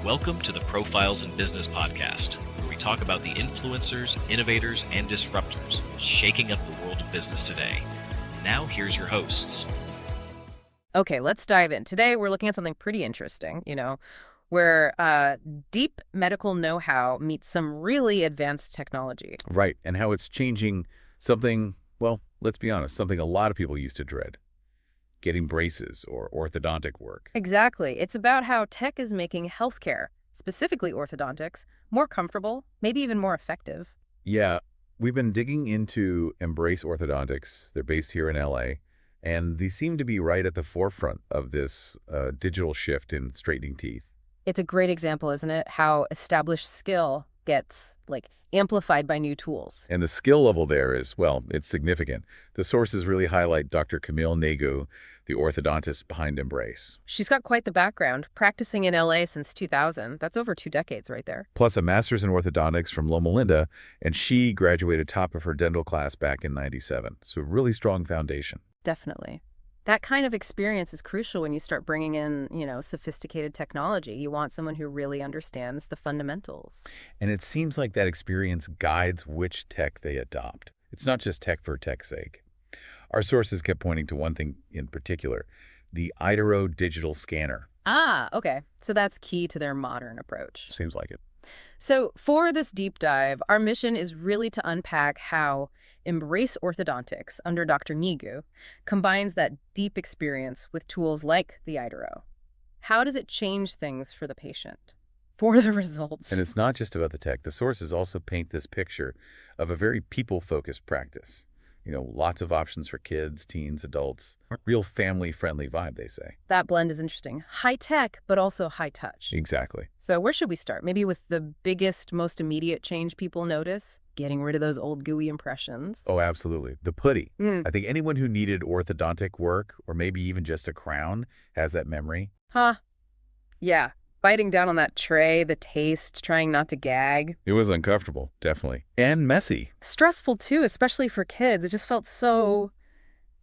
Welcome to the Profiles in Business podcast, where we talk about the influencers, innovators, and disruptors shaking up the world of business today. Now, here's your hosts. Okay, let's dive in. Today, we're looking at something pretty interesting, where deep medical know-how meets some really advanced technology. Right, and how it's changing something, well, let's be honest, something a lot of people used to dread. Getting braces or orthodontic work. Exactly. It's about how tech is making healthcare, specifically orthodontics, more comfortable, maybe even more effective. Yeah, we've been digging into Embrace Orthodontics. They're based here in LA, and they seem to be right at the forefront of this digital shift in straightening teeth. It's a great example, isn't it? How established skill gets, amplified by new tools. And the skill level there is, well, it's significant. The sources really highlight Dr. Camille Neagu, the orthodontist behind Embrace. She's got quite the background, practicing in LA since 2000. That's over 2 decades right there. Plus a master's in orthodontics from Loma Linda, and she graduated top of her dental class back in '97. So a really strong foundation. Definitely. That kind of experience is crucial when you start bringing in, sophisticated technology. You want someone who really understands the fundamentals. And it seems like that experience guides which tech they adopt. It's not just tech for tech's sake. Our sources kept pointing to one thing in particular, the iTero digital scanner. Ah, okay. So that's key to their modern approach. Seems like it. So for this deep dive, our mission is really to unpack how Embrace Orthodontics under Dr. Neagu combines that deep experience with tools like the iTero. How does it change things for the patient, for the results? And it's not just about the tech. The sources also paint this picture of a very people-focused practice. Lots of options for kids, teens, adults. Real family-friendly vibe, they say. That blend is interesting. High tech, but also high touch. Exactly. So where should we start? Maybe with the biggest, most immediate change people notice? Getting rid of those old gooey impressions. Oh, absolutely. The putty. I think anyone who needed orthodontic work, or maybe even just a crown, has that memory. Huh. Yeah. Biting down on that tray, the taste, trying not to gag. It was uncomfortable, definitely. And messy. Stressful, too, especially for kids. It just felt so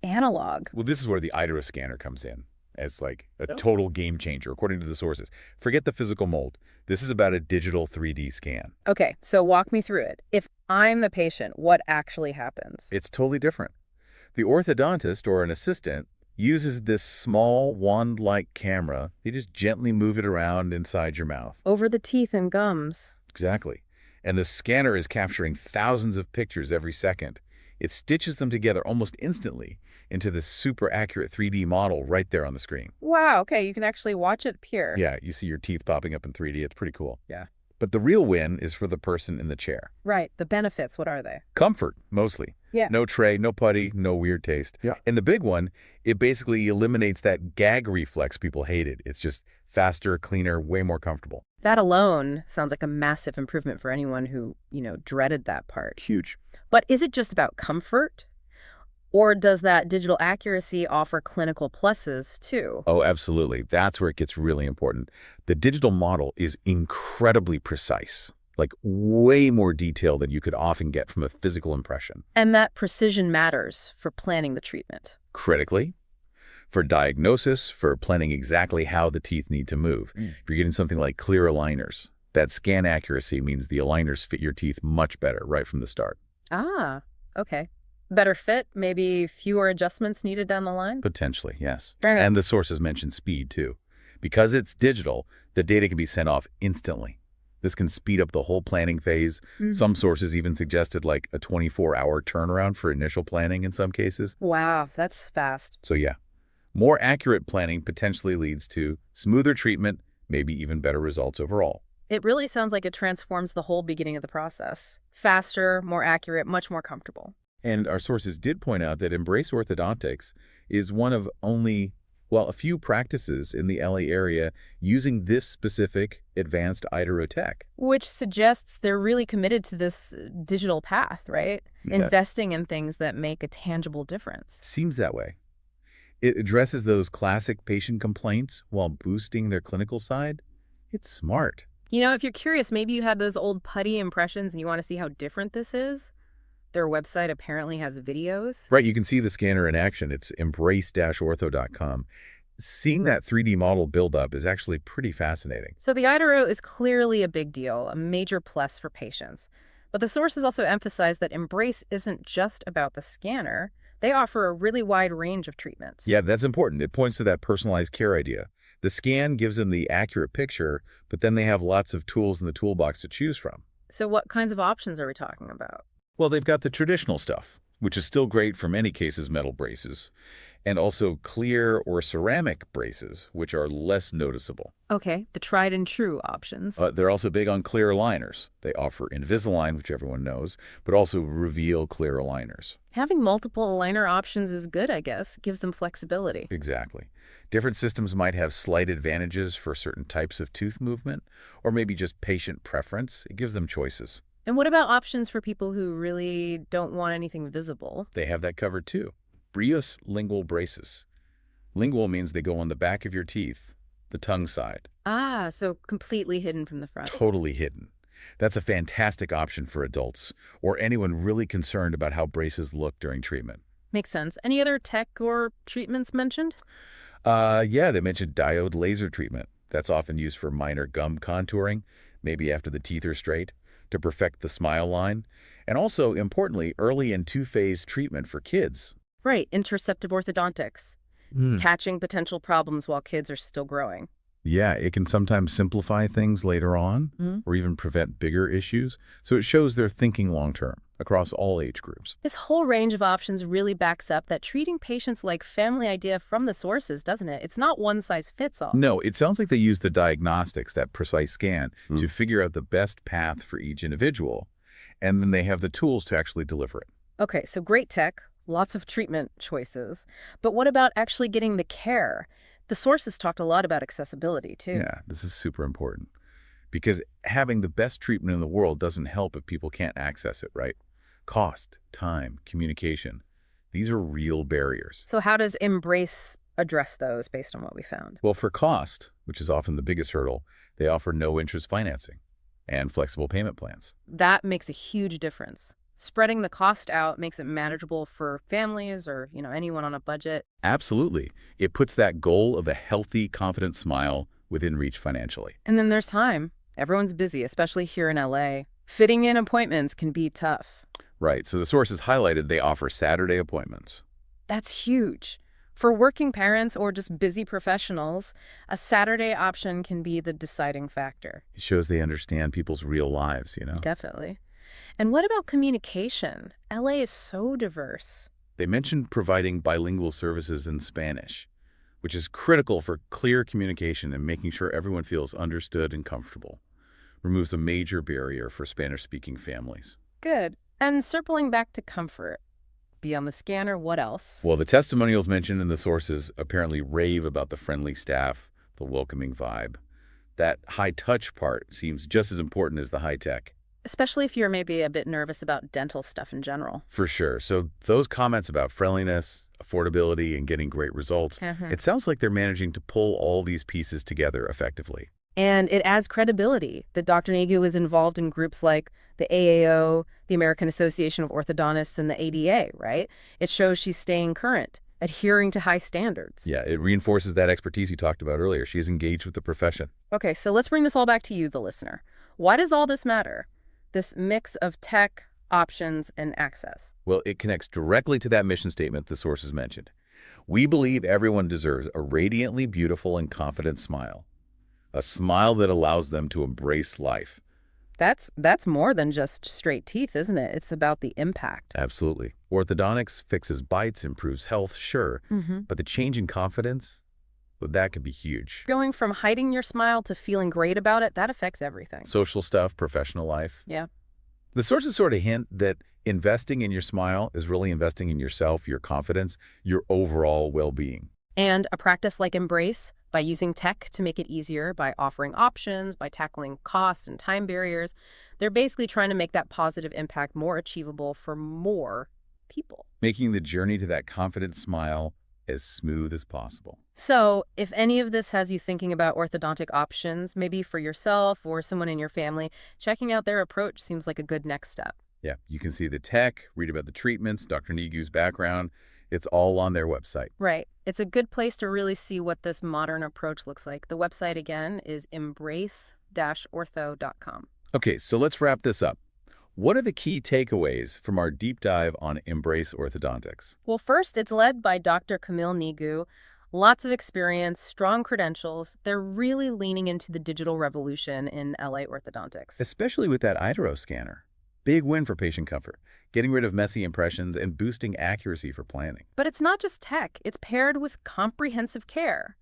analog. Well, this is where the iTero scanner comes in as a total game changer, according to the sources. Forget the physical mold. This is about a digital 3D scan. Okay, so walk me through it. If I'm the patient, what actually happens? It's totally different. The orthodontist or an assistant uses this small wand-like camera. They just gently move it around inside your mouth. Over the teeth and gums. Exactly. And the scanner is capturing thousands of pictures every second. It stitches them together almost instantly into this super accurate 3D model right there on the screen. Wow, okay, you can actually watch it appear. Yeah, you see your teeth popping up in 3D. It's pretty cool. Yeah. But the real win is for the person in the chair. Right, the benefits, what are they? Comfort, mostly. Yeah. No tray, no putty, no weird taste. Yeah. And the big one, it basically eliminates that gag reflex people hated. It's just faster, cleaner, way more comfortable. That alone sounds like a massive improvement for anyone who, dreaded that part. Huge. But is it just about comfort? Or does that digital accuracy offer clinical pluses too? Oh, absolutely. That's where it gets really important. The digital model is incredibly precise, way more detailed than you could often get from a physical impression. And that precision matters for planning the treatment. Critically, for diagnosis, for planning exactly how the teeth need to move. If you're getting something like clear aligners, that scan accuracy means the aligners fit your teeth much better right from the start. Ah, okay. Better fit, maybe fewer adjustments needed down the line? Potentially, yes. Fair enough. And the sources mention speed, too. Because it's digital, the data can be sent off instantly. This can speed up the whole planning phase. Some sources even suggested a 24-hour turnaround for initial planning in some cases. Wow, that's fast. So yeah, more accurate planning potentially leads to smoother treatment, maybe even better results overall. It really sounds like it transforms the whole beginning of the process. Faster, more accurate, much more comfortable. And our sources did point out that Embrace Orthodontics is one of only, a few practices in the LA area using this specific advanced iTero tech. Which suggests they're really committed to this digital path, right? Yeah. Investing in things that make a tangible difference. Seems that way. It addresses those classic patient complaints while boosting their clinical side. It's smart. If you're curious, maybe you had those old putty impressions and you want to see how different this is. Their website apparently has videos. Right, you can see the scanner in action. It's embrace-ortho.com. seeing that 3D model build up is actually pretty fascinating. So the iTero is clearly a big deal, a major plus for patients. But the sources also emphasize that Embrace isn't just about the scanner. They offer a really wide range of treatments. Yeah, that's important. It points to that personalized care idea. The scan gives them the accurate picture, but then they have lots of tools in the toolbox to choose from. So what kinds of options are we talking about? Well, they've got the traditional stuff, which is still great for many cases, metal braces, and also clear or ceramic braces, which are less noticeable. Okay, the tried and true options. They're also big on clear aligners. They offer Invisalign, which everyone knows, but also Reveal clear aligners. Having multiple aligner options is good, I guess. Gives them flexibility. Exactly. Different systems might have slight advantages for certain types of tooth movement, or maybe just patient preference. It gives them choices. And what about options for people who really don't want anything visible? They have that covered too. Brios lingual braces. Lingual means they go on the back of your teeth, the tongue side. Ah, so completely hidden from the front. Totally hidden. That's a fantastic option for adults or anyone really concerned about how braces look during treatment. Makes sense. Any other tech or treatments mentioned? Yeah, they mentioned diode laser treatment. That's often used for minor gum contouring, maybe after the teeth are straight, to perfect the smile line. And also, importantly, early and two-phase treatment for kids. Right, interceptive orthodontics. Catching potential problems while kids are still growing. Yeah, it can sometimes simplify things later on or even prevent bigger issues. So it shows they're thinking long-term across all age groups. This whole range of options really backs up that treating patients like family idea from the sources, doesn't it? It's not one size fits all. No, it sounds like they use the diagnostics, that precise scan, to figure out the best path for each individual. And then they have the tools to actually deliver it. Okay, so great tech, lots of treatment choices. But what about actually getting the care? The sources talked a lot about accessibility, too. Yeah, this is super important. Because having the best treatment in the world doesn't help if people can't access it, right? Cost, time, communication. These are real barriers. So how does Embrace address those based on what we found? Well, for cost, which is often the biggest hurdle, they offer no-interest financing and flexible payment plans. That makes a huge difference. Spreading the cost out makes it manageable for families or, anyone on a budget. Absolutely. It puts that goal of a healthy, confident smile within reach financially. And then there's time. Everyone's busy, especially here in LA. Fitting in appointments can be tough. Right. So the sources highlighted they offer Saturday appointments. That's huge. For working parents or just busy professionals, a Saturday option can be the deciding factor. It shows they understand people's real lives, Definitely. And what about communication? LA is so diverse. They mentioned providing bilingual services in Spanish, which is critical for clear communication and making sure everyone feels understood and comfortable. Removes a major barrier for Spanish-speaking families. Good. And circling back to comfort. Beyond the scanner, what else? Well, the testimonials mentioned in the sources apparently rave about the friendly staff, the welcoming vibe. That high-touch part seems just as important as the high-tech. Especially if you're maybe a bit nervous about dental stuff in general. For sure. So those comments about friendliness, affordability, and getting great results, it sounds like they're managing to pull all these pieces together effectively. And it adds credibility that Dr. Neagu is involved in groups like the AAO, the American Association of Orthodontists, and the ADA, right? It shows she's staying current, adhering to high standards. Yeah, it reinforces that expertise you talked about earlier. She's engaged with the profession. Okay, so let's bring this all back to you, the listener. Why does all this matter? This mix of tech, options, and access. Well, it connects directly to that mission statement the sources mentioned. We believe everyone deserves a radiantly beautiful and confident smile. A smile that allows them to embrace life. That's more than just straight teeth, isn't it? It's about the impact. Absolutely. Orthodontics fixes bites, improves health, sure. But the change in confidence, well, that could be huge. Going from hiding your smile to feeling great about it, that affects everything. Social stuff, professional life. Yeah. The sources sort of hint that investing in your smile is really investing in yourself, your confidence, your overall well-being. And a practice like Embrace, by using tech to make it easier, by offering options, by tackling cost and time barriers, they're basically trying to make that positive impact more achievable for more people. Making the journey to that confident smile as smooth as possible. So if any of this has you thinking about orthodontic options, maybe for yourself or someone in your family, checking out their approach seems like a good next step. Yeah, you can see the tech, read about the treatments, Dr. Neagu's background, It's all on their website. Right. It's a good place to really see what this modern approach looks like. The website, again, is embrace-ortho.com. Okay, so let's wrap this up. What are the key takeaways from our deep dive on Embrace Orthodontics? Well, first, it's led by Dr. Camille Neagu. Lots of experience, strong credentials. They're really leaning into the digital revolution in LA orthodontics. Especially with that iTero scanner. Big win for patient comfort, getting rid of messy impressions and boosting accuracy for planning. But it's not just tech. It's paired with comprehensive care.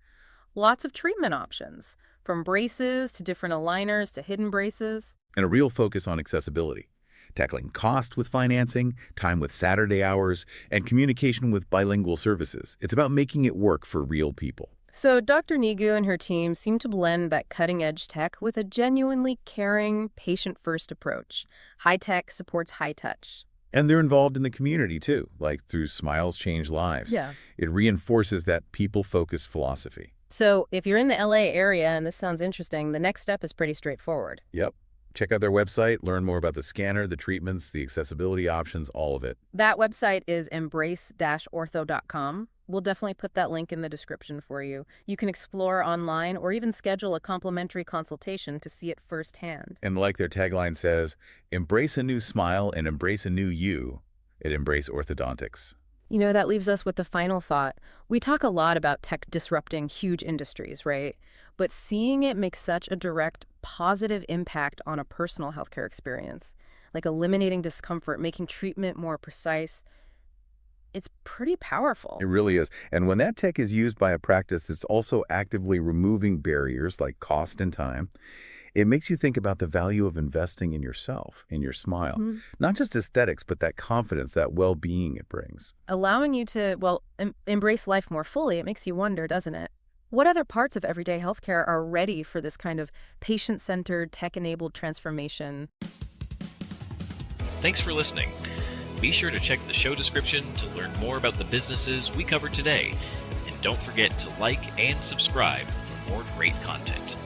Lots of treatment options, from braces to different aligners to hidden braces. And a real focus on accessibility, tackling cost with financing, time with Saturday hours, and communication with bilingual services. It's about making it work for real people. So Dr. Neagu and her team seem to blend that cutting-edge tech with a genuinely caring, patient-first approach. High tech supports high touch. And they're involved in the community, too, like through Smiles Change Lives. Yeah. It reinforces that people-focused philosophy. So if you're in the LA area and this sounds interesting, the next step is pretty straightforward. Yep. Check out their website, learn more about the scanner, the treatments, the accessibility options, all of it. That website is embrace-ortho.com. We'll definitely put that link in the description for you. You can explore online or even schedule a complimentary consultation to see it firsthand. And like their tagline says, embrace a new smile and embrace a new you at Embrace Orthodontics. You know, that leaves us with the final thought. We talk a lot about tech disrupting huge industries, right? But seeing it make such a direct, positive impact on a personal healthcare experience, like eliminating discomfort, making treatment more precise, it's pretty powerful. It really is. And when that tech is used by a practice that's also actively removing barriers like cost and time, it makes you think about the value of investing in yourself, in your smile. Mm-hmm. Not just aesthetics, but that confidence, that well-being it brings. Allowing you to, embrace life more fully. It makes you wonder, doesn't it? What other parts of everyday healthcare are ready for this kind of patient-centered, tech-enabled transformation? Thanks for listening. Be sure to check the show description to learn more about the businesses we covered today. And don't forget to like and subscribe for more great content.